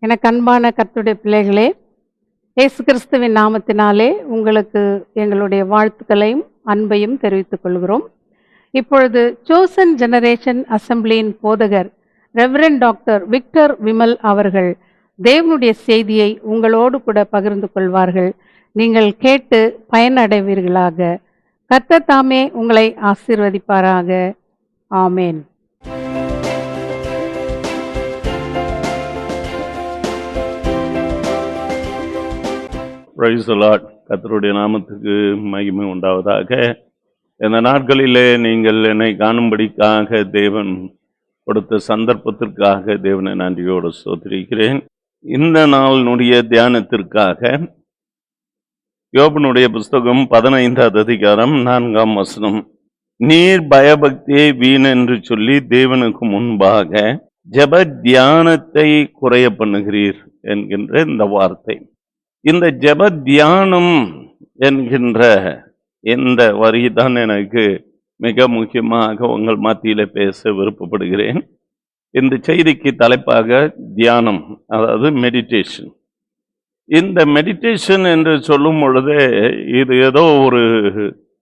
எனக்கு அன்பான கர்த்தருடைய பிள்ளைகளே, இயேசு கிறிஸ்துவின் நாமத்தினாலே உங்களுக்கு எங்களுடைய வாழ்த்துக்களையும், அன்பையும் தெரிவித்துக் கொள்கிறோம். இப்பொழுது சோசன் ஜெனரேஷன் அசெம்பிளியின் போதகர் ரெவரண்ட் டாக்டர் விக்டர் விமல் அவர்கள் தேவனுடைய செய்தியை உங்களோடு கூட பகிர்ந்து கொள்வார்கள். நீங்கள் கேட்டு பயனடைவீர்களாக. கர்த்தர் தாமே உங்களை ஆசீர்வதிப்பாராக. ஆமேன். Praise the lord. கர்த்தருடைய நாமத்துக்கு மகிமை உண்டாவதாக. இந்த நாட்களிலே நீங்கள் என்னை காணும்படிக்காக தேவன் கொடுத்த சந்தர்ப்பத்திற்காக தேவனை நன்றியோடு ஸ்தோத்திரிக்கிறேன். இந்த நாளினுடைய தியானத்திற்காக யோபனுடைய புஸ்தகம் 15வது அதிகாரம் 4ஆம் வசனம். நீர் பயபக்தியை வீண் என்று சொல்லி தேவனுக்கு முன்பாக ஜெப தியானத்தை குறைய பண்ணுகிறீர் என்கின்ற இந்த வார்த்தை. இந்த ஜெப தியானம் என்கின்ற இந்த வரி தான் எனக்கு மிக முக்கியமாக உங்கள் மத்தியில பேச விருப்பப்படுகிறேன். இந்த செய்திக்கு தலைப்பாக தியானம், அதாவது மெடிடேஷன். இந்த மெடிடேஷன் என்று சொல்லும் பொழுது இது ஏதோ ஒரு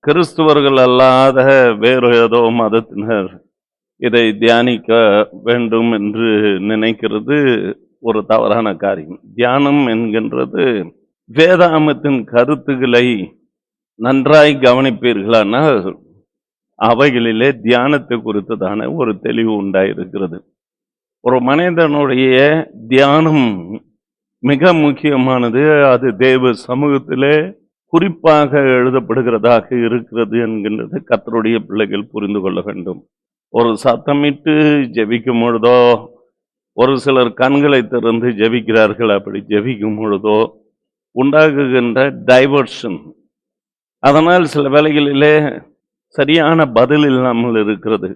கிறிஸ்துவர்கள் அல்லாத வேறு ஏதோ மதத்தினர் இதை தியானிக்க வேண்டும் என்று நினைக்கிறது ஒரு தவறான காரியம். தியானம் என்கின்றது வேதாகமத்தின் கருத்துக்களை நன்றாய் கவனிப்பீர்களானால் அவைகளிலே தியானத்தை குறித்ததான ஒரு தெளிவு உண்டாயிருக்கிறது. ஒரு மனிதனுடைய தியானம் மிக முக்கியமானது. அது தேவ சமூகத்திலே குறிப்பாக எழுதப்படுகிறதாக இருக்கிறது என்கின்றது கர்த்தருடைய பிள்ளைகள் புரிந்து கொள்ள வேண்டும். ஒரு சத்தமிட்டு ஜெபிக்கும் பொழுதோ, ஒரு சிலர் கண்களை திறந்து ஜெபிக்கிறார்கள். அப்படி ஜெபிக்கும் பொழுதோ உண்டாகுகின்ற டைவர்ஷன், அதனால் சில வேளைகளிலே சரியான பதில் இல்லாமல் இருக்கிறது.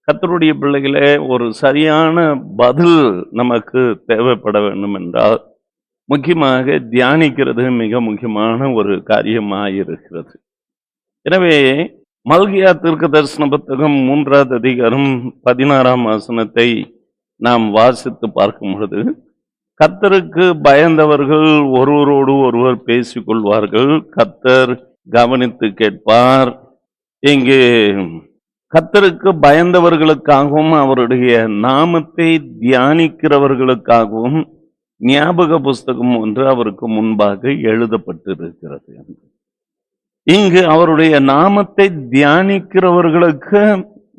கர்த்தருடைய பிள்ளைகளே, ஒரு சரியான பதில் நமக்கு தேவைப்பட வேண்டும் என்றால் முக்கியமாக தியானிக்கிறது மிக முக்கியமான ஒரு காரியமாயிருக்கிறது. எனவே மல்கியா தீர்க்க தரிசன புத்தகம் 3வது அதிகாரம் 16ஆம் வசனத்தை நாம் வாசித்து பார்க்கும் பொழுது, கர்த்தருக்கு பயந்தவர்கள் ஒருவரோடு ஒருவர் பேசிக்கொள்வார்கள், கர்த்தர் கவனித்து கேட்பார். இங்கு கர்த்தருக்கு பயந்தவர்களுக்காகவும் அவருடைய நாமத்தை தியானிக்கிறவர்களுக்காகவும் ஞாபக புஸ்தகம் ஒன்று அவருக்கு முன்பாக எழுதப்பட்டிருக்கிறது. இங்கு அவருடைய நாமத்தை தியானிக்கிறவர்களுக்கு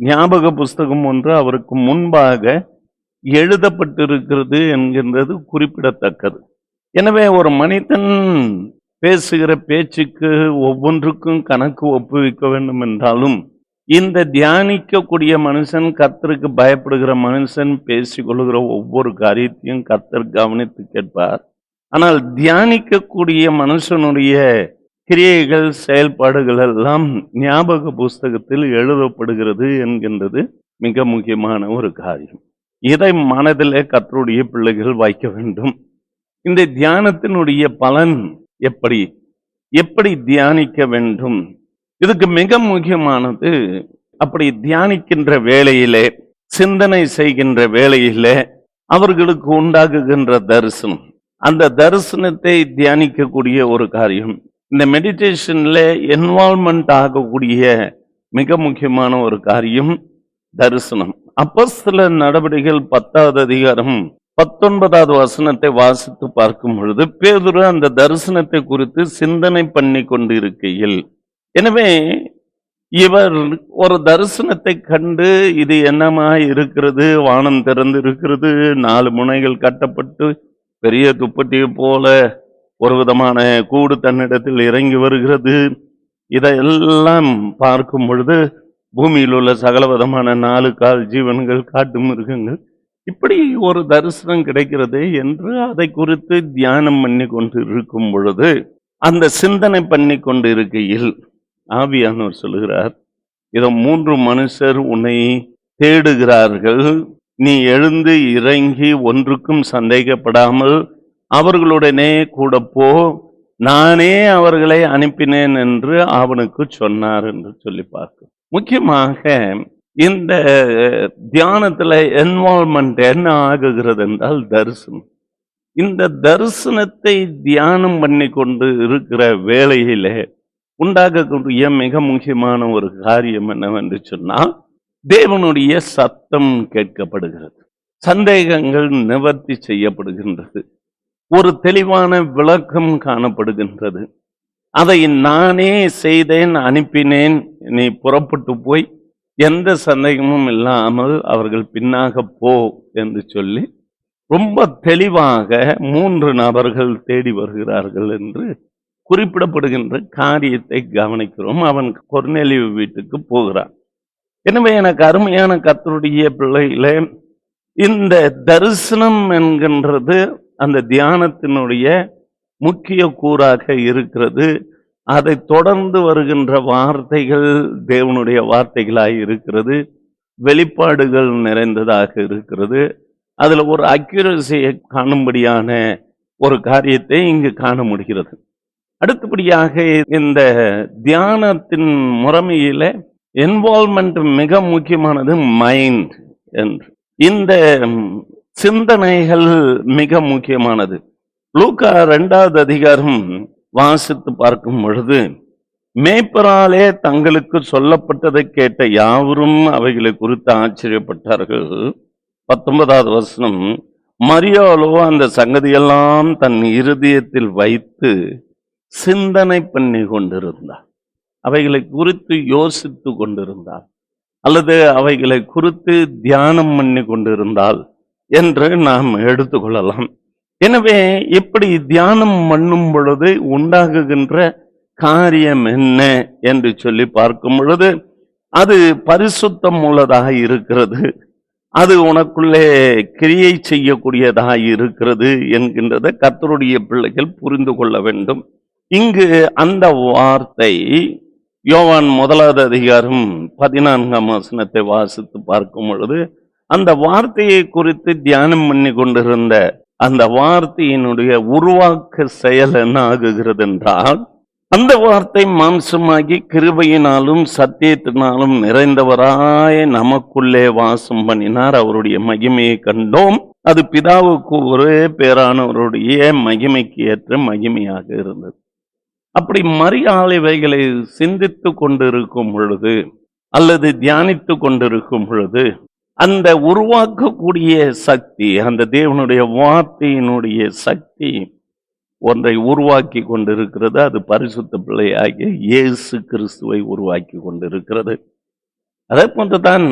ஞாபக புஸ்தகம் ஒன்று அவருக்கு முன்பாக எழுதப்பட்டிருக்கிறது என்கின்றது குறிப்பிடத்தக்கது. எனவே ஒரு மனிதன் பேசுகிற பேச்சுக்கு ஒவ்வொன்றுக்கும் கணக்கு ஒப்புவிக்க வேண்டும் என்றாலும், இந்த தியானிக்கக்கூடிய மனுஷன், கர்த்தருக்கு பயப்படுகிற மனுஷன் பேசிக்கொள்கிற ஒவ்வொரு காரியத்தையும் கர்த்தர் கவனித்து கேட்பார். ஆனால் தியானிக்கக்கூடிய மனுஷனுடைய கிரியைகள், செயல்பாடுகள் எல்லாம் ஞாபக புஸ்தகத்தில் எழுதப்படுகிறது என்கின்றது மிக முக்கியமான ஒரு காரியம். இதை மனதிலே கர்த்தருடைய பிள்ளைகள் வைக்க வேண்டும். இந்த தியானத்தினுடைய பலன் எப்படி தியானிக்க வேண்டும்? இதுக்கு மிக முக்கியமானது, அப்படி தியானிக்கின்ற வேளையிலே, சிந்தனை செய்கின்ற வேளையிலே அவர்களுக்கு உண்டாகுகின்ற தரிசனம், அந்த தரிசனத்தை தியானிக்கக்கூடிய ஒரு காரியம். இந்த மெடிடேஷன்ல இன்வால்வ்மெண்ட் ஆகக்கூடிய மிக முக்கியமான ஒரு காரியம் தரிசனம். அப்போஸ்தலர் நடவடிக்கைகள் 10வது அதிகாரம் 19வது வசனத்தை வாசித்து பார்க்கும் பொழுது, பேதுரு அந்த தரிசனத்தை குறித்து சிந்தனை பண்ணி கொண்டிருக்கையில், எனவே இவர் ஒரு தரிசனத்தை கண்டு, இது என்னமா இருக்கிறது, வானம் திறந்து இருக்கிறது, 4 முனைகள் கட்டப்பட்டு பெரிய துப்பட்டியை போல ஒரு விதமான கூடு தன்னிடத்தில் இறங்கி வருகிறது. இதையெல்லாம் பார்க்கும் பொழுது பூமியில் உள்ள சகல விதமான 4 கால் ஜீவன்கள், காட்டு மிருகங்கள், இப்படி ஒரு தரிசனம் கிடைக்கிறது என்று அதை குறித்து தியானம் பண்ணி கொண்டு இருக்கும் பொழுது, அந்த சிந்தனை பண்ணி கொண்டு இருக்கையில் ஆவியானவர் சொல்லுகிறார், இதோ 3 மனுஷர் உன்னை தேடுகிறார்கள், நீ எழுந்து இறங்கி ஒன்றுக்கும் சந்தேகப்படாமல் அவர்களுடனே கூட போ, நானே அவர்களை அனுப்பினேன் என்று அவனுக்கு சொன்னார் என்று சொல்லி பார்க்கும். முக்கியமாக இந்த தியானத்துல இன்வால்வ்மெண்ட் என்ன ஆகுகிறது என்றால் தரிசனம். இந்த தரிசனத்தை தியானம் பண்ணி கொண்டு இருக்கிற வேளையிலே உண்டாகக்கூடிய மிக முக்கியமான ஒரு காரியம் என்னவென்று சொன்னால், தேவனுடைய சத்தம் கேட்கப்படுகிறது, சந்தேகங்கள் நிவர்த்தி செய்யப்படுகின்றது, ஒரு தெளிவான விளக்கம் காணப்படுகின்றது. அதை நானே செய்தேன், அனுப்பினேன், நீ புறப்பட்டு போய் எந்த சந்தேகமும் இல்லாமல் அவர்கள் பின்னாக போ என்று சொல்லி ரொம்ப தெளிவாக 3 நபர்கள் தேடி வருகிறார்கள் என்று குறிப்பிடப்படுகின்ற காரியத்தை கவனிக்கிறோம். அவன் கொர்நேலியு வீட்டுக்கு போகிறான். எனவே எனக்கு அருமையான கர்த்தருடைய பிள்ளைகளே, இந்த தரிசனம் என்கின்றது அந்த தியானத்தினுடைய முக்கிய கூறாக இருக்கிறது. அதை தொடர்ந்து வருகின்ற வார்த்தைகள் தேவனுடைய வார்த்தைகளாய் இருக்கிறது, வெளிப்பாடுகள் நிறைந்ததாக இருக்கிறது. அதுல ஒரு அக்யூரசியை காணும்படியான ஒரு காரியத்தை இங்கு காண முடிகிறது. அடுத்தபடியாக இந்த தியானத்தின் முறைமையில இன்வால்மெண்ட் மிக முக்கியமானது, மைண்ட் என்று. இந்த சிந்தனைகள் மிக முக்கியமானது. லூக்கா 2வது அதிகாரம் வாசித்து பார்க்கும் பொழுது, மேய்ப்பராலே தங்களுக்கு சொல்லப்பட்டதை கேட்ட யாவரும் அவைகளை குறித்து ஆச்சரியப்பட்டார்கள். 19வது வசனம், மரியாளோ அந்த சங்கதியெல்லாம் தன் இருதயத்தில் வைத்து சிந்தனை பண்ணி கொண்டிருந்தார். அவைகளை குறித்து யோசித்து கொண்டிருந்தார், அல்லது அவைகளை குறித்து தியானம் பண்ணி கொண்டிருந்தால் என்று நாம் எடுத்துக்கொள்ளலாம். எனவே இப்படி தியானம் பண்ணும் பொழுது உண்டாகுகின்ற காரியம் என்ன என்று சொல்லி பார்க்கும் பொழுது, அது பரிசுத்தம் உள்ளதாக இருக்கிறது, அது உனக்குள்ளே கிரியை செய்யக்கூடியதாக இருக்கிறது என்கின்றதை கர்த்தருடைய பிள்ளைகள் புரிந்து கொள்ள வேண்டும். இங்கு அந்த வார்த்தை யோவான் 1வது அதிகாரம் 14ஆம் வசனத்தை வாசித்து பார்க்கும் பொழுது, அந்த வார்த்தையை குறித்து தியானம் பண்ணி கொண்டிருந்த அந்த வார்த்தையினுடைய உருவாக்க செயல் என்ன ஆகுகிறது என்றால், அந்த வார்த்தை மாம்சமாகி கிருபையினாலும் சத்தியத்தினாலும் நிறைந்தவராய் நமக்குள்ளே வாசம் பண்ணினார், அவருடைய மகிமையை கண்டோம், அது பிதாவுக்கு ஒரே பேரானவருடைய மகிமைக்கு ஏற்ற மகிமையாக இருந்தது. அப்படி மரியாள் இவைகளை சிந்தித்து கொண்டிருக்கும் பொழுது அல்லது தியானித்து கொண்டிருக்கும் பொழுது, அந்த உருவாக்கக்கூடிய சக்தி, அந்த தேவனுடைய வார்த்தையினுடைய சக்தி ஒன்றை உருவாக்கி கொண்டிருக்கிறது. அது பரிசுத்த பிள்ளையாகிய இயேசு கிறிஸ்துவை உருவாக்கி கொண்டிருக்கிறது. அதே போன்றுதான்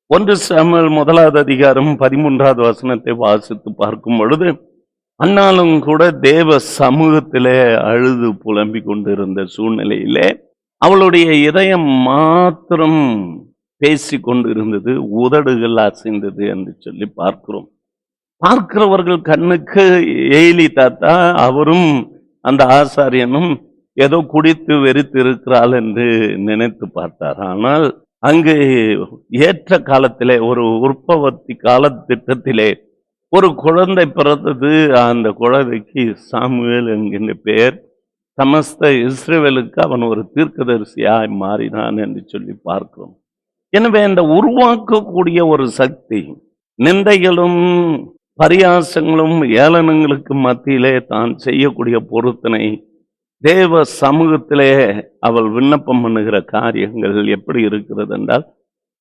1 சாமுவேல் 1வது அதிகாரம் 13வது வசனத்தை வாசித்து பார்க்கும் பொழுது, அன்னாலும் கூட தேவ சமூகத்திலே அழுது புலம்பிக் கொண்டிருந்த சூழ்நிலையிலே அவளுடைய இதயம் மாத்திரம் பேசி கொண்டிருந்தது, உதடுகள் அசைந்தது என்று சொல்லி பார்க்கிறோம். பார்க்கிறவர்கள் கண்ணுக்கு ஏலி தாத்தா அவரும் அந்த ஆசாரியனும் ஏதோ குடித்து வெறித்து இருக்கிறாள் என்று நினைத்து பார்த்தார். ஆனால் அங்கு ஏற்ற காலத்திலே, ஒரு உற்பத்தி காலத்திட்டத்திலே ஒரு குழந்தை பிறந்தது. அந்த குழந்தைக்கு சாமுவேல் என்கின்ற பெயர். சமஸ்த இஸ்ரவேலுக்கு அவன் ஒரு தீர்க்கதரிசியாய் மாறினான் என்று சொல்லி பார்க்கிறோம். எனவே இந்த உருவாக்கக்கூடிய ஒரு சக்தி, நிந்தைகளும் பரியாசங்களும் ஏளனங்களுக்கு மத்தியிலே தான் செய்யக்கூடிய பொருத்தனை, தேவ சமூகத்திலே அவள் விண்ணப்பம் பண்ணுகிற காரியங்கள் எப்படி இருக்கிறது என்றால்,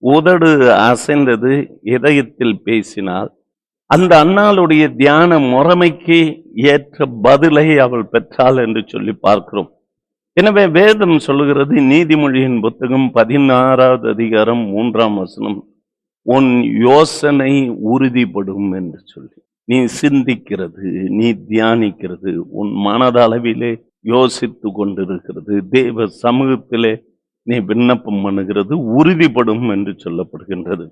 உதடு அசைந்தது, இதயத்தில் பேசினாள். அந்த அன்னாளுடைய தியான முறைமைக்கு ஏற்ற பதிலை அவள் பெற்றாள் என்று சொல்லி பார்க்கிறோம். எனவே வேதம் சொல்லுகிறது, நீதிமொழியின் புத்தகம் 16வது அதிகாரம் 3ஆம் வசனம், உன் யோசனை உறுதிப்படும் என்று சொல்லி. நீ சிந்திக்கிறது, நீ தியானிக்கிறது, உன் மனதளவிலே யோசித்து கொண்டிருக்கிறது, தேவ சமூகத்திலே நீ விண்ணப்பம் பண்ணுகிறது உறுதிப்படும் என்று சொல்லப்படுகின்றது.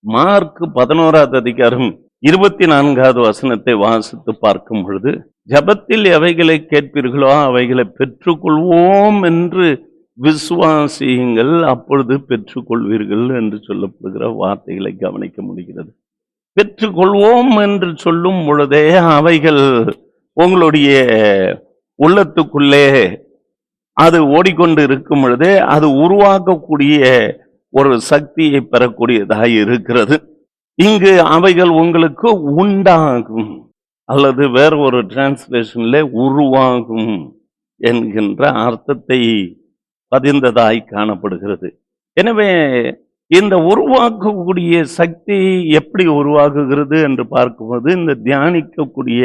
மார்க் 11வது அதிகாரம் 24வது வசனத்தை வாசித்து பார்க்கும் பொழுது, ஜபத்தில் எவைகளை கேட்பீர்களோ அவைகளை பெற்றுக்கொள்வோம் என்று விசுவாசியுங்கள், அப்பொழுது பெற்றுக்கொள்வீர்கள் என்று சொல்லப்படுகிற வார்த்தைகளை கவனிக்க முடிகிறது. பெற்றுக்கொள்வோம் என்று சொல்லும் பொழுதே அவைகள் உங்களுடைய உள்ளத்துக்குள்ளே அது ஓடிக்கொண்டு இருக்கும் பொழுதே அது உருவாக்கக்கூடிய ஒரு சக்தியை பெறக்கூடியதாக இருக்கிறது. இங்கு அவைகள் உங்களுக்கு உண்டாகும். அல்லது வேற ஒரு டிரான்ஸ்லேஷன்ல உருவாகும் என்கின்ற அர்த்தத்தை பதிந்ததாய் காணப்படுகிறது. எனவே இந்த உருவாக்கக்கூடிய சக்தி எப்படி உருவாகுகிறது என்று பார்க்கும்போது இந்த தியானிக்கக்கூடிய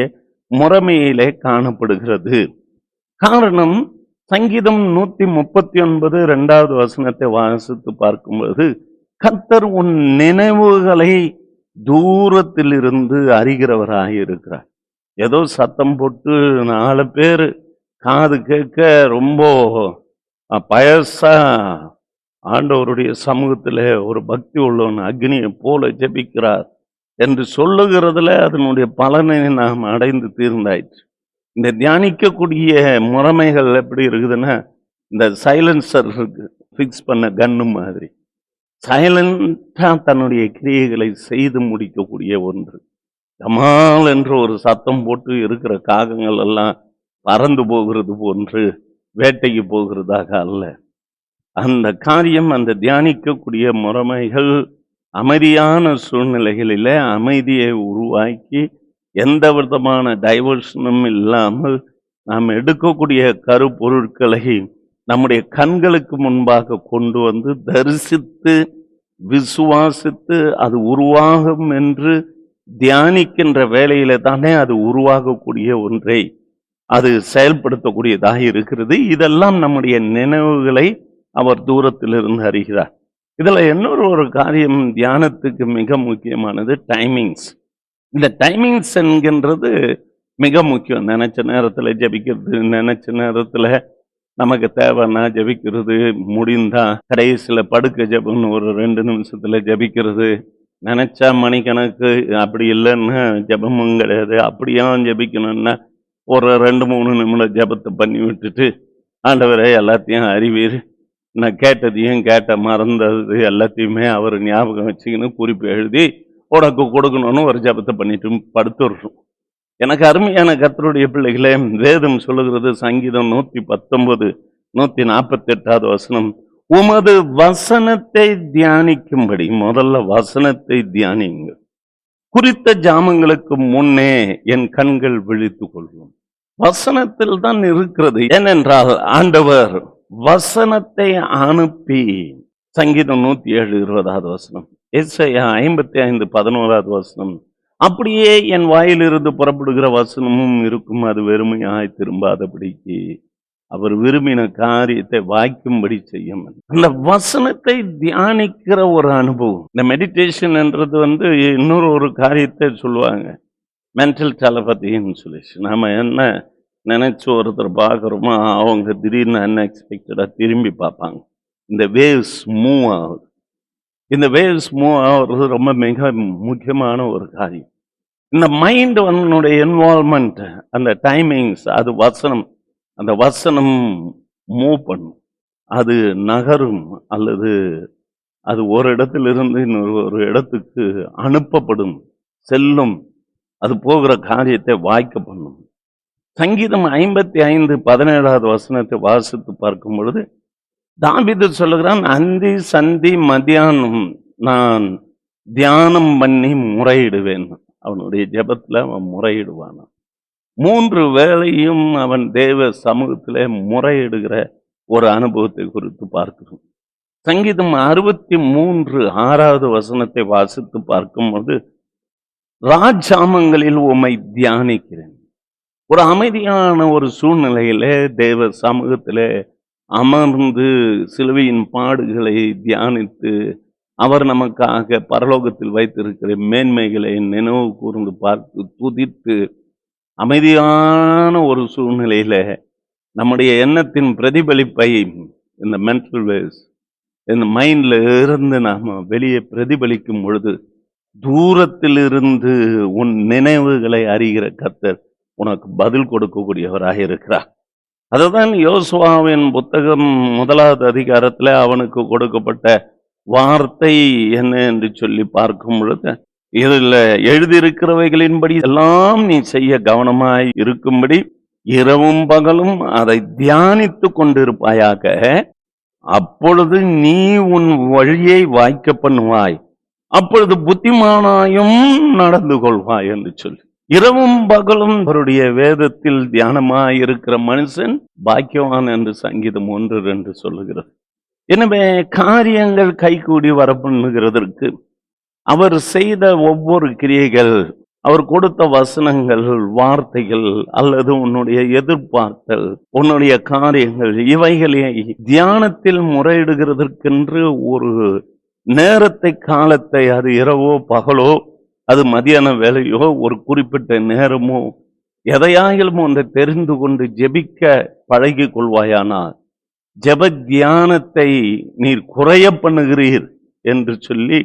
முறைமையிலே காணப்படுகிறது. காரணம், சங்கீதம் 139 2வது வசனத்தை வாசித்து பார்க்கும்போது, கர்த்தர் உன் நினைவுகளை தூரத்திலிருந்து அறிகிறவராக இருக்கிறார். ஏதோ சத்தம் போட்டு 4 பேர் காது கேட்க ரொம்ப பயசா ஆண்டவருடைய சமூகத்துல ஒரு பக்தி உள்ளவன் அக்னியை போல ஜெபிக்கிறார் என்று சொல்லுகிறதுல அதனுடைய பலனை நாம் அடைந்து தீர்ந்தாயிற்று. இந்த தியானிக்கக்கூடிய முறைமைகள் எப்படி இருக்குதுன்னா, இந்த சைலன்சர் ஃபிக்ஸ் பண்ண கன்னு மாதிரி சைலண்டா தன்னுடைய கிரியைகளை செய்து முடிக்கக்கூடிய ஒன்று. ஜமால் என்று ஒரு சத்தம் போட்டு இருக்கிற காகங்கள் எல்லாம் பறந்து போகிறது போன்று வேட்டைக்கு போகிறதாக அல்ல. அந்த காரியம், அந்த தியானிக்கக்கூடிய முறைமைகள் அமைதியான சூழ்நிலைகளிலே அமைதியை உருவாக்கி எந்த விதமான டைவர்ஷனும் இல்லாமல் நாம் எடுக்கக்கூடிய கருப்பொருட்களை நம்முடைய கண்களுக்கு முன்பாக கொண்டு வந்து தரிசித்து விசுவாசித்து அது உருவாகும் என்று தியானிக்கின்ற வேளையில தானே அது உருவாகக்கூடிய ஒன்றை அது செயல்படுத்தக்கூடியதாக இருக்கிறது. இதெல்லாம் நம்முடைய நினைவுகளை அவர் தூரத்திலிருந்து அறிகிறார். இதுல இன்னொரு காரியம் தியானத்துக்கு மிக முக்கியமானது டைமிங்ஸ். இந்த டைமிங்ஸ் என்கின்றது மிக முக்கியம். நினைச்ச நேரத்துல ஜெபிக்கிறது, நினைச்ச நேரத்துல நமக்கு தேவைன்னா ஜெபிக்கிறது, முடிந்தா கடைசியில படுக்க ஜெபம்னு ஒரு 2 நிமிஷத்துல ஜெபிக்கிறது, நினைச்சா மணிக்கணக்கு, அப்படி இல்லைன்னா ஜெபமும் கிடையாது. அப்படியா ஜெபிக்கணும்னா ஒரு 2-3 நிமிடம் ஜெபத்தை பண்ணி விட்டுட்டு, ஆண்டவரே எல்லாத்தையும் அறிவீர், நான் கேட்டதையும் கேட்ட மறந்தது எல்லாத்தையுமே அவர் ஞாபகம் வச்சுக்கணும், குறிப்பு எழுதி உனக்கு கொடுக்கணும்னு ஒரு ஜெபத்தை பண்ணிட்டு படுத்துடுறோம். எனக்கு அருமையான கர்த்தருடைய பிள்ளைகளே, வேதம் சொல்லுகிறது, சங்கீதம் 119 148வது வசனம், உமது வசனத்தை தியானிக்கும்படி, முதல்ல வசனத்தை தியானிங்க, குறித்த ஜாமங்களுக்கு முன்னே என் கண்கள் விழித்துக் கொள்ளும். வசனத்தில் தான் இருக்கிறது. ஏனென்றால் ஆண்டவர் வசனத்தை அனுப்பி, சங்கீதம் 107 வசனம், எஸ்ஐயா 55:11 வசனம், அப்படியே என் வாயிலிருந்து புறப்படுகிற வசனமும் இருக்கும், அது வெறுமையாய் திரும்பாதபடிக்கு அவர் விரும்பின காரியத்தை வாய்க்கும்படி செய்யும். அந்த வசனத்தை தியானிக்கிற ஒரு அனுபவம். இந்த மெடிடேஷன் என்றது இன்னொரு காரியத்தை சொல்லுவாங்க, மென்டல் டெலபதின்னு சொல்லி. நாம என்ன நினைச்சு ஒருத்தர் பார்க்குறோமோ அவங்க திடீர்னு அன்எக்ஸ்பெக்டடா திரும்பி பார்ப்பாங்க. இந்த வேவ்ஸ் மூவ் ஆகுது. இந்த வேவ்ஸ் மூவ் ஆகுறது ரொம்ப மிக முக்கியமான ஒரு காரியம். இந்த மைண்ட் இன்வால்மெண்ட், அந்த டைமிங்ஸ், அது வசனம், அந்த வசனம் மூவ் பண்ணும், அது நகரும், அல்லது அது ஒரு இடத்திலிருந்து இன்னொரு இடத்துக்கு அனுப்பப்படும், செல்லும், அது போகிற காரியத்தை வாய்க்க பண்ணும். சங்கீதம் 55:17 வசனத்தை வாசித்து பார்க்கும் பொழுது தாவீது சொல்லுகிறான், அந்தி சந்தி மத்தியானம் நான் தியானம் பண்ணி முறையிடுவேன். அவனுடைய ஜெபத்துல அவன் முறையிடுவான். 3 வேளையும் அவன் தேவ சமூகத்திலே முறையிடுகிற ஒரு அனுபவத்தை குறித்து பார்க்கிறோம். சங்கீதம் 63:6 வசனத்தை வாசித்து பார்க்கும்போது, ராஜாமங்களில் உம்மை தியானிக்கிறேன். ஒரு அமைதியான ஒரு சூழ்நிலையிலே தேவ சமூகத்திலே அமர்ந்து சிலுவையின் பாடுகளை தியானித்து, அவர் நமக்காக பரலோகத்தில் வைத்திருக்கிற மேன்மைகளை நினைவு கூர்ந்து பார்த்து துதித்து, அமைதியான ஒரு சூழ்நிலையில நம்முடைய எண்ணத்தின் பிரதிபலிப்பை இந்த மென்டல் வேவ்ஸ் இந்த மைண்ட்ல இருந்து நாம வெளியே பிரதிபலிக்கும் பொழுது, தூரத்தில் இருந்து உன் நினைவுகளை அறிகிற கர்த்தர் உனக்கு பதில் கொடுக்கக்கூடியவராக இருக்கிறார். அதுதான் யோசுவாவின் புத்தகம் 1வது அதிகாரத்துல அவனுக்கு கொடுக்கப்பட்ட வார்த்தை என்ன என்று சொல்லி பார்க்கும் பொழுது, இதுல எழுதியிருக்கிறவைகளின்படி எல்லாம் நீ செய்ய கவனமாய் இருக்கும்படி இரவும் பகலும் அதை தியானித்து கொண்டிருப்பாயாக, அப்பொழுது நீ உன் வழியை வாய்க்க பண்ணுவாய், அப்பொழுது புத்திமானாயும் நடந்து கொள்வாய் என்று சொல்லி. இரவும் பகலும் அவருடைய வேதத்தில் தியானமாயிருக்கிற மனுஷன் பாக்கியவான் என்று சங்கீதம் 1:2 சொல்லுகிறது. எனவே காரியங்கள் கைகூடி வர பண்ணுகிறதற்கு அவர் செய்த ஒவ்வொரு கிரியைகள், அவர் கொடுத்த வசனங்கள், வார்த்தைகள், அல்லது உன்னுடைய எதிர்பார்த்தல், உன்னுடைய காரியங்கள், இவைகளை தியானத்தில் முறையிடுகிறதற்கென்று ஒரு நேரத்தை, காலத்தை, அது இரவோ பகலோ, அது மதியான வேலையோ, ஒரு குறிப்பிட்ட நேரமோ, எதையாயிலும் ஒன்றை தெரிந்து கொண்டு ஜெபிக்க பழகி கொள்வாயானால் ஜெப தியானத்தை நீர் குறைய பண்ணுகிறீர் என்று சொல்லி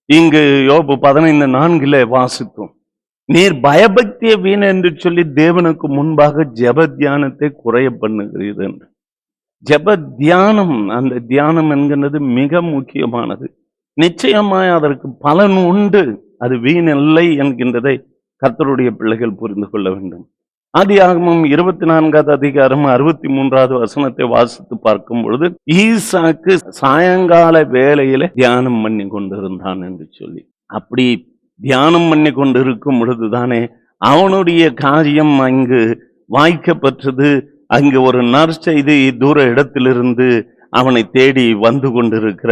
இங்கு யோபு 15:4 வாசித்தோம். நீர் பயபக்திய வீண் என்று சொல்லி தேவனுக்கு முன்பாக ஜெப தியானத்தை குறைய பண்ணுகிறீர் என்று. ஜெப தியானம், அந்த தியானம் என்கிறது மிக முக்கியமானது. நிச்சயமாய் அதற்கு பலன் உண்டு, அது வீண் இல்லை என்கின்றதை கர்த்தருடைய பிள்ளைகள் புரிந்து கொள்ள வேண்டும். ஆதியாகமம் 24வது அதிகாரம் 63வது வசனத்தை வாசித்து பார்க்கும் பொழுது, ஈசாக்கு சாயங்கால வேளையில தியானம் பண்ணி கொண்டிருந்தான் என்று சொல்லி, அப்படி தியானம் பண்ணி கொண்டிருக்கும் பொழுதுதானே அவனுடைய காரியம் அங்கு வாய்க்கப்பட்டது. அங்கு ஒரு நற்செய்தி தூர இடத்திலிருந்து அவனை தேடி வந்து கொண்டிருக்கிற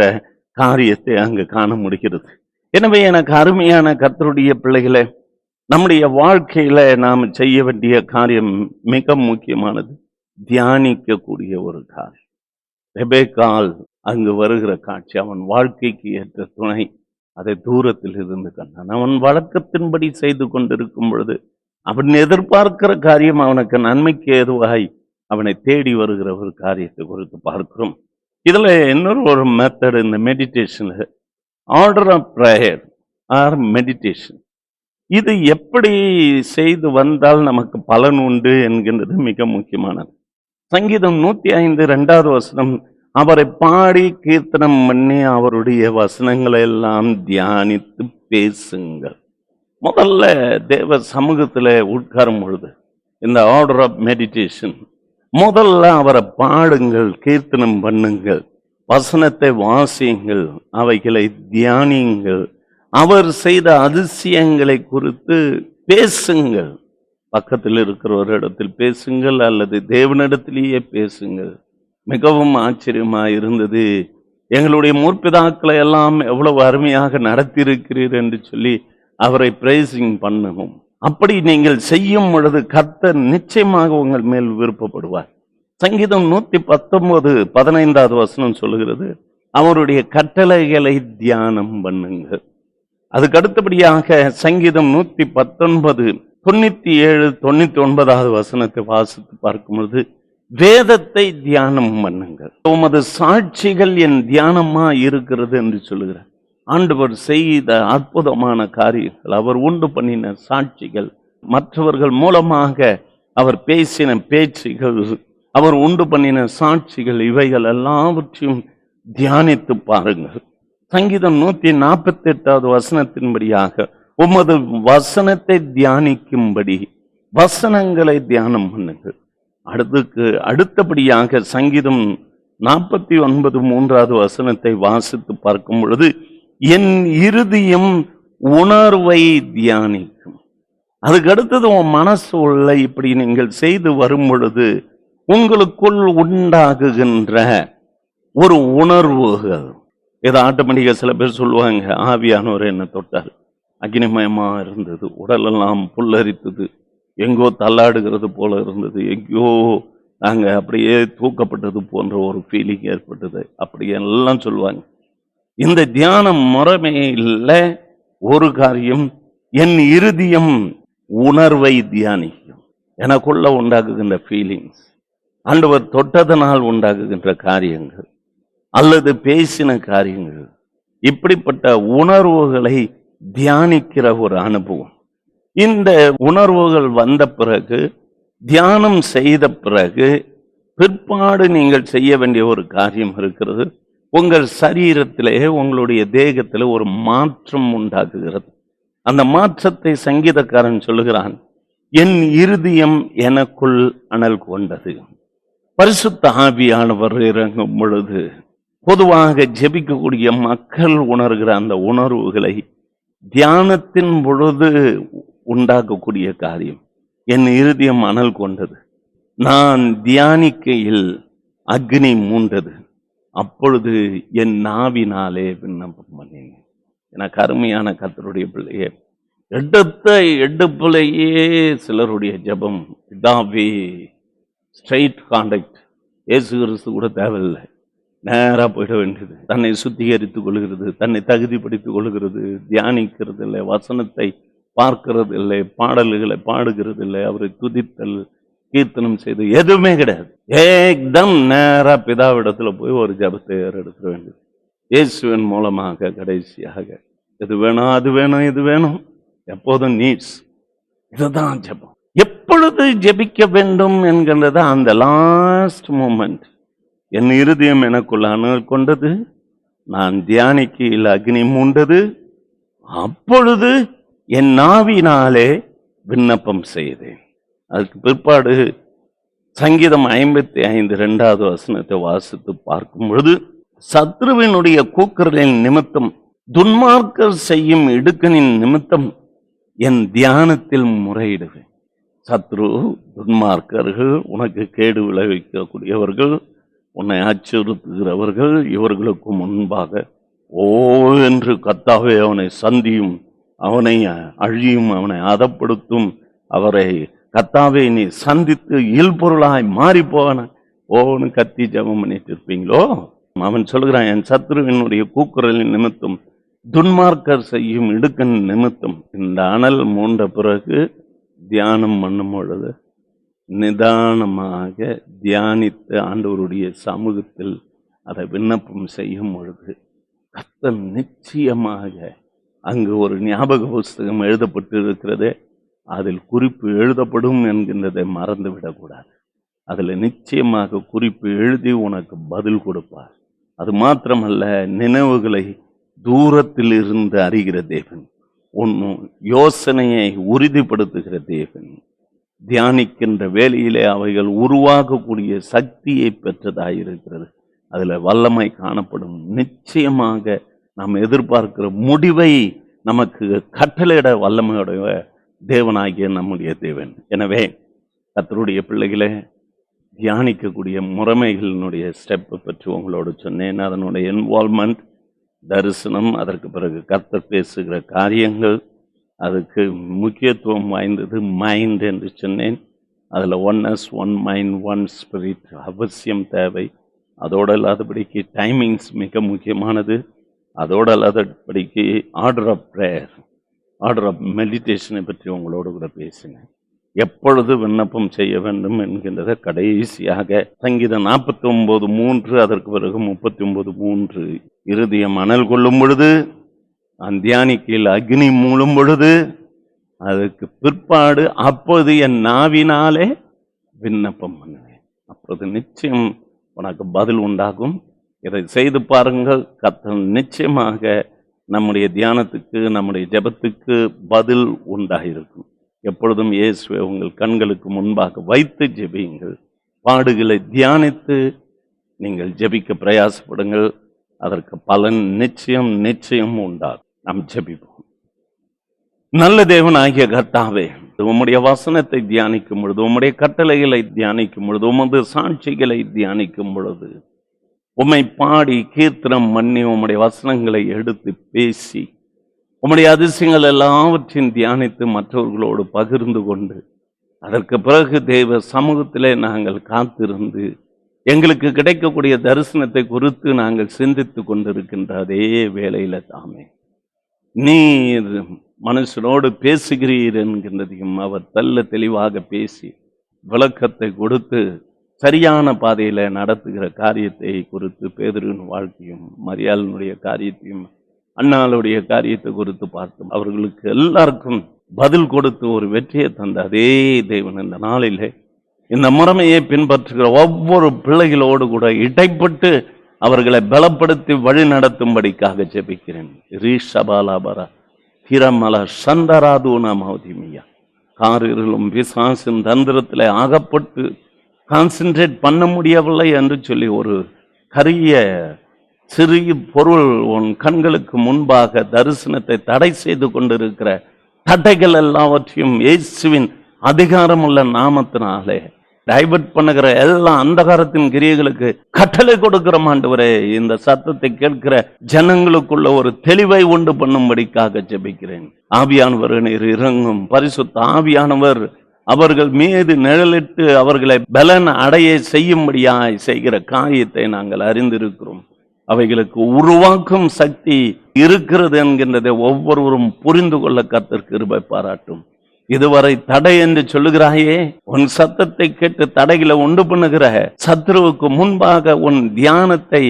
காரியத்தை அங்கு காண முடிகிறது. எனவே எனக்கு அருமையான கர்த்தருடைய பிள்ளைகளை, நம்முடைய வாழ்க்கையில நாம் செய்ய வேண்டிய காரியம் மிக முக்கியமானது, தியானிக்கக்கூடிய ஒரு காரியம். ரெபெக்காள் அங்கு வருகிற காட்சி, அவன் வாழ்க்கைக்கு ஏற்ற துணை, அதை தூரத்தில் இருந்து கண்டான். அவன் வழக்கத்தின்படி செய்து கொண்டிருக்கும் பொழுது அவன் எதிர்பார்க்கிற காரியம் அவனுக்கு நன்மைக்கு ஏதுவாய் அவனை தேடி வருகிற ஒரு காரியத்தை குறித்து பார்க்கிறோம். இதுல இன்னொரு மெத்தட், இந்த மெடிடேஷன்ல order of prayer or meditation, இது எப்படி செய்து வந்தால் நமக்கு பலன் உண்டு என்கின்றது மிக முக்கியமானது. சங்கீதம் 105:2வது வசனம், அவரை பாடி கீர்த்தனம் பண்ணி அவருடைய வசனங்களை எல்லாம் தியானித்து பேசுங்கள். முதல்ல தேவ சமூகத்தில் உட்காரும் பொழுது இந்த ஆர்டர் ஆஃப் மெடிடேஷன், முதல்ல அவரை பாடுங்கள், கீர்த்தனம் பண்ணுங்கள், வசனத்தை வாசியுங்கள், அவைகளை தியானியுங்கள், அவர் செய்த அதிசயங்களை குறித்து பேசுங்கள். பக்கத்தில் இருக்கிற ஒரு இடத்தில் பேசுங்கள் அல்லது தேவனிடத்திலேயே பேசுங்கள். மிகவும் ஆச்சரியமாக இருந்தது, எங்களுடைய முற்பிதாக்களை எல்லாம் எவ்வளவு அருமையாக நடத்தியிருக்கிறீர் என்று சொல்லி அவரை பிரைசிங் பண்ணணும். அப்படி நீங்கள் செய்யும் பொழுது கர்த்தர் நிச்சயமாக உங்கள் மேல் விருப்பப்படுவார். சங்கீதம் 119:15வது வசனம் சொல்லுகிறது, அவருடைய கட்டளைகளை தியானம் பண்ணுங்கள். அதுக்கு அடுத்தபடியாக சங்கீதம் 119 97 99வது வசனத்தை வாசித்து பார்க்கும்போது, வேதத்தை தியானம் பண்ணுங்கள், உமது சாட்சிகள் என் தியானமா இருக்கிறது என்று சொல்லுகிறார். ஆண்டவர் செய்த அற்புதமான காரியங்கள், அவர் உண்டு பண்ணின சாட்சிகள், மற்றவர்கள் மூலமாக அவர் பேசின பேச்சுகள், அவர் உண்டு பண்ணின சாட்சிகள், இவைகள் எல்லாவற்றையும் தியானித்து பாருங்கள். சங்கீதம் 148வது வசனத்தின்படியாக, உமது வசனத்தை தியானிக்கும்படி வசனங்களை தியானம் பண்ணுங்கள். அடுத்தபடியாக சங்கீதம் 49:3வது வசனத்தை வாசித்து பார்க்கும் பொழுது, என் இருதயம் உணர்வை தியானிக்கும். அதுக்கு அடுத்தது, உன் மனசு உள்ள இப்படி நீங்கள் செய்து வரும் பொழுது உங்களுக்குள் உண்டாகுகின்ற ஒரு உணர்வுகள், ஏதோ ஆட்டோமேட்டிக்கா சில பேர் சொல்லுவாங்க, ஆவியானவர் என்ன தொட்டார், அக்னிமயமா இருந்தது, உடலெல்லாம் புல்லரித்தது, எங்கோ தள்ளாடுகிறது போல இருந்தது, எங்கோ நாங்க அப்படியே தூக்கப்பட்டது போன்ற ஒரு ஃபீலிங் ஏற்பட்டது, அப்படியெல்லாம் சொல்லுவாங்க. இந்த தியானம் முறைமையில் ஒரு காரியம், என் இருதயம் உணர்வை தியானிக்கும். எனக்குள்ள உண்டாகுகின்ற ஃபீலிங்ஸ், ஆண்டவர் தொட்டதனால் உண்டாகுகின்ற காரியங்கள் அல்லது பேசின காரியங்கள், இப்படிப்பட்ட உணர்வுகளை தியானிக்கிற ஒரு அனுபவம். இந்த உணர்வுகள் வந்த பிறகு, தியானம் செய்த பிறகு, பிற்பாடு நீங்கள் செய்ய வேண்டிய ஒரு காரியம் இருக்கிறது. உங்கள் சரீரத்திலே, உங்களுடைய தேகத்திலே ஒரு மாற்றம் உண்டாக்குகிறது. அந்த மாற்றத்தை சங்கீதக்காரன் சொல்லுகிறான், என் இருதயம் எனக்குள் அனல் கொண்டது. பரிசுத்த ஆவியானவர் இறங்கும் பொழுது பொதுவாக ஜெபிக்கக்கூடிய மக்கள் உணர்கிற அந்த உணர்வுகளை தியானத்தின் பொழுது உண்டாக்கக்கூடிய காரியம். என் இருதயம் அனல் கொண்டது, நான் தியானிக்கையில் அக்னி மூண்டது, அப்பொழுது என் நாவினாலே விண்ணப்பம் பண்ணினேன். எனக்கு அருமையான கர்த்தருடைய பிள்ளையே, எடுத்த எடுப்பிலேயே சிலருடைய ஜெபம் இதாவே ஸ்ட்ரைட் கான்டாக்ட். இயேசு கிறிஸ்து கூட தேவையில்லை, நேராக போயிட வேண்டியது. தன்னை சுத்திகரித்துக் கொள்கிறது, தன்னை தகுதிப்படுத்திக் கொள்கிறது, தியானிக்கிறது இல்லை, வசனத்தை பார்க்கிறது இல்லை, பாடல்களை பாடுகிறது இல்லை, அவரை துதித்தல் கீர்த்தனம் செய்து எதுவுமே கிடையாது. ஏக்தம் நேரா பிதாவிடத்துல போய் ஒரு ஜபத்தை ஏறெடுக்க வேண்டியது. இயேசுவின் மூலமாக கடைசியாக எது வேணும், அது வேணும், இது வேணும், எப்போதும் நீட்ஸ். இதுதான் ஜபம். எப்பொழுது ஜெபிக்க வேண்டும் என்கின்றத அந்த லாஸ்ட் மூமெண்ட். என் இருதயம் எனக்குள்ள அனல் கொண்டது, நான் தியானிக்கையில் அக்னி மூண்டது, அப்பொழுது என் நாவினாலே விண்ணப்பம் செய்தேன். அதுக்கு பிற்பாடு சங்கீதம் 55 2வது வசனத்தை வாசித்து பார்க்கும் பொழுது, சத்ருவினுடைய கூக்குரலின் நிமித்தம், துன்மார்க்கர் செய்யும் இடுக்கணின் நிமித்தம் என் தியானத்தில் முறையிடுவேன். சத்ரு, துன்மார்க்கர்கள், உனக்கு கேடு விளைவிக்கக்கூடியவர்கள், உன்னை அச்சுறுத்துகிறவர்கள், இவர்களுக்கு முன்பாக ஓ என்று கர்த்தாவே அவனை சந்தியும், அவனை அழியும், அவனை அதப்படுத்தும், அவரை கர்த்தாவே நீ சந்தித்து இல்பொருளாய் மாறி போவன ஓன்னு கத்தி ஜெபம் பண்ணிட்டு இருப்பீங்களோ? அவன் சொல்கிறான், என் சத்ருவினுடைய கூக்குரலின் நிமித்தம், துன்மார்க்கர் செய்யும் இடுக்கன் நிமித்தம். இந்த அனல் மூண்ட பிறகு தியானம் பண்ணும் பொழுது நிதானமாக தியானித்து ஆண்டவருடைய சமூகத்தில் அதை விண்ணப்பம் செய்யும் பொழுது கர்த்தர் நிச்சயமாக, அங்கு ஒரு ஞாபக புஸ்தகம் எழுதப்பட்டு இருக்கிறது, அதில் குறிப்பு எழுதப்படும் என்கின்றதை மறந்து விடக்கூடாது. அதில் நிச்சயமாக குறிப்பு எழுதி உனக்கு பதில் கொடுப்பார். அது மாத்திரமல்ல, நினைவுகளை தூரத்தில் இருந்து அறிகிற தேவன், உன் யோசனையை உறுதிப்படுத்துகிற தேவன். தியானிக்கின்ற வேளையிலே அவைகள் உருவாகக்கூடிய சக்தியை பெற்றதாயிருக்கிறது. அதில் வல்லமை காணப்படும். நிச்சயமாக நாம் எதிர்பார்க்கிற முடிவை நமக்கு கட்டளையிட வல்லமையுடைய தேவனாகிய நம்முடைய தேவன். எனவே கர்த்தருடைய பிள்ளைகளே, தியானிக்கக்கூடிய முறைமைகளினுடைய ஸ்டெப்பை பற்றி உங்களோடு சொன்னேன். அதனுடைய இன்வால்மெண்ட், தரிசனம், அதற்கு பிறகு கர்த்தர் பேசுகிற காரியங்கள், அதுக்கு முக்கியத்துவம் வாய்ந்தது மைண்ட் என்று சொன்னேன். அதில் oneness, one mind, one spirit அவசியம் தேவை. அதோடு இல்லாதபடிக்கு டைமிங்ஸ் மிக முக்கியமானது. அதோடு இல்லாதபடிக்கு order of prayer, order of மெடிடேஷனை பற்றி உங்களோடு கூட பேசினேன். எப்பொழுது விண்ணப்பம் செய்ய வேண்டும் என்கின்றத கடைசியாக சங்கீதம் 49:3, அதற்கு பிறகு 39:3, இருதயம் அனல் கொள்ளும் பொழுது, நான் தியானிக்கையில் அக்னி மூழும் பொழுது, அதுக்கு பிற்பாடு அப்போது என் நாவினாலே விண்ணப்பம் பண்ணுவேன். அப்போது நிச்சயம் உனக்கு பதில் உண்டாகும். இதை செய்து பாருங்கள். கர்த்தர் நிச்சயமாக நம்முடைய தியானத்துக்கு, நம்முடைய ஜெபத்துக்கு பதில் உண்டாயிருக்கும். எப்பொழுதும் இயேசுவை உங்கள் கண்களுக்கு முன்பாக வைத்து ஜெபியுங்கள். பாடுகளை தியானித்து நீங்கள் ஜெபிக்க பிரயாசப்படுங்கள். அதற்கு பலன் நிச்சயம் நிச்சயம் உண்டாகும். நாம் ஜெபிப்போம். நல்ல தேவனாகிய கர்த்தாவே, உம்முடைய வசனத்தை தியானிக்கும் பொழுது, உம்முடைய கட்டளைகளை தியானிக்கும் பொழுது, உமது சாட்சிகளை தியானிக்கும் பொழுது, உம்மை பாடி கீர்த்தனம் பண்ணி உம்முடைய வசனங்களை எடுத்து பேசி உம்முடைய அதிசயங்கள் எல்லாவற்றையும் தியானித்து மற்றவர்களோடு பகிர்ந்து கொண்டு, அதற்கு பிறகு தேவ சமூகத்திலே நாங்கள் காத்திருந்து எங்களுக்கு கிடைக்கக்கூடிய தரிசனத்தை குறித்து நாங்கள் சிந்தித்து கொண்டிருக்கின்ற அதே வேளையில தாமே நீர் மனுஷனோடு பேசுகிறீர் என்கின்றதையும் அவர் தெல்ல தெளிவாக பேசி விளக்கத்தை கொடுத்து சரியான பாதையில நடத்துகிற காரியத்தை குறித்து பேதுருவின் வாழ்க்கையும் மரியாளினுடைய காரியத்தையும் அண்ணாளுடைய காரியத்தை குறித்து பார்த்தோம். அவர்களுக்கு எல்லாருக்கும் பதில் கொடுத்து ஒரு வெற்றியை தந்த அதே தேவன் இந்த நாளிலே இந்த முறைமையை பின்பற்றுகிற ஒவ்வொரு பிள்ளைகளோடு கூட இடைப்பட்டு அவர்களை பலப்படுத்தி வழி நடத்தும்படிக்காக ஜெபிக்கிறேன். ரீஷபாலாபரா கிரமல சந்தராதூனா மௌதிமியா, காரிலும் பிசாசின் தந்திரத்தில் ஆகப்பட்டு கான்சென்ட்ரேட் பண்ண முடியவில்லை என்று சொல்லி ஒரு கரிய சிறிய பொருள் உன் கண்களுக்கு முன்பாக தரிசனத்தை தடை செய்து கொண்டிருக்கிற தடைகள் எல்லாவற்றையும் இயேசுவின் அதிகாரமுள்ள நாமத்தினாலே டைவர்ட் பண்ணுகிற எல்லா அந்தகாரத்தின் கிரியைகளுக்கு கட்டளை கொடுக்கிற ஆண்டவரே, இந்த சத்தத்தை கேட்கிற ஜனங்களுக்குள்ள ஒரு தெளிவை உண்டு பண்ணும்படிக்காக ஜெபிக்கிறேன். ஆவியானவர் நீர் இறங்கும். பரிசுத்த ஆவியானவர் அவர்கள் மீது நிழலிட்டு அவர்களை பலன் அடைய செய்யும்படியாய் செய்கிற காரியத்தை நாங்கள் அறிந்திருக்கிறோம். அவைகளுக்கு உருவாக்கும் சக்தி இருக்கிறது என்கின்றதை ஒவ்வொருவரும் புரிந்து கொள்ள கர்த்தர் கிருபை பாராட்டும். இதுவரை தடை என்று சொல்லுகிறாயே, உன் சத்தத்தை கேட்டு தடைகளை உண்டு பண்ணுகிற சத்ருவுக்கு முன்பாக உன் தியானத்தை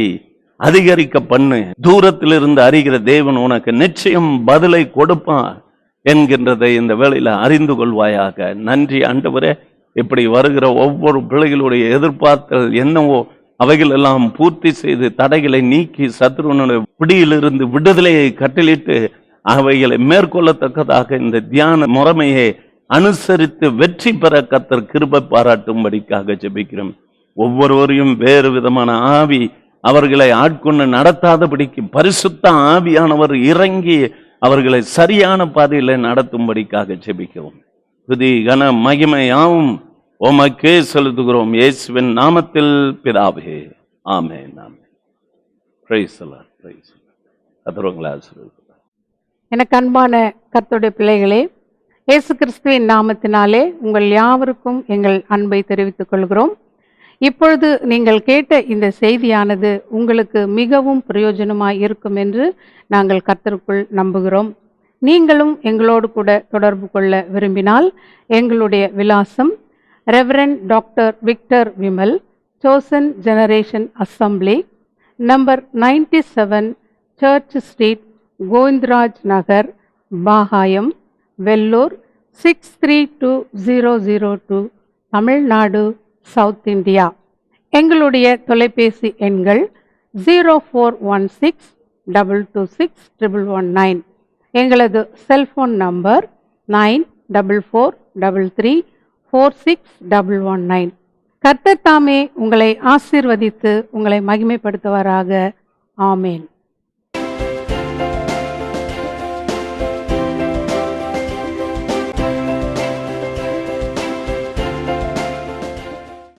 அதிகரிக்க பண்ணு. தூரத்திலிருந்து அறிகிற தேவன் உனக்கு நிச்சயம் பதிலை கொடுப்பார் என்கின்றதை இந்த வேளையில அறிந்து கொள்வாயாக. நன்றி ஆண்டவரே. இப்படி வருகிற ஒவ்வொரு பிள்ளைகளுடைய எதிர்பார்த்தல் என்னவோ அவைகள் எல்லாம் பூர்த்தி செய்து தடைகளை நீக்கி சத்ருவனுடைய பிடியிலிருந்து விடுதலையை கட்டளிட்டு அவைகளை மேற்கொள்ளத்தக்கதாக இந்த தியான முறைமையை அனுசரித்து வெற்றி பெற கர்த்தர் கிருபை பாராட்டும்படிக்காக ஜெபிக்கிறோம். ஒவ்வொருவரையும் வேறு விதமான ஆவி அவர்களை ஆட்கொண்டு நடத்தாதபடிக்கு பரிசுத்த ஆவியானவர் இறங்கி அவர்களை சரியான பாதையில நடத்தும்படிக்காக ஜெபிக்கிறோம். துதி கன மகிமையாவும் உமக்கே செலுத்துகிறோம் இயேசுவின் நாமத்தில் பிதாவே, amen. Amen. Praise the lord. Praise. கர்த்தர் ஆசீர்வதிப்பார். எனக்கு அன்பான கர்த்தருடைய பிள்ளைகளே, இயேசு கிறிஸ்துவின் நாமத்தினாலே உங்கள் யாவருக்கும் எங்கள் அன்பை தெரிவித்துக் கொள்கிறோம். இப்பொழுது நீங்கள் கேட்ட இந்த செய்தியானது உங்களுக்கு மிகவும் பிரயோஜனமாய் இருக்கும் என்று நாங்கள் கர்த்தருக்குள் நம்புகிறோம். நீங்களும் எங்களோடு கூட தொடர்பு கொள்ள விரும்பினால் எங்களுடைய விலாசம் reverend doctor Victor Vimal, chosen generation assembly, number 97 church street, Govindaraj Nagar, Bagayam, Vellore 632002, Tamil Nadu, south India. எங்களுடைய தொலைபேசி எண்கள் 0416-226-119. எங்களது செல்போன் நம்பர் 9443346119. கர்த்தர் தாமே உங்களை ஆசீர்வதித்து உங்களை மகிமைப்படுத்துவாராக. ஆமேன்.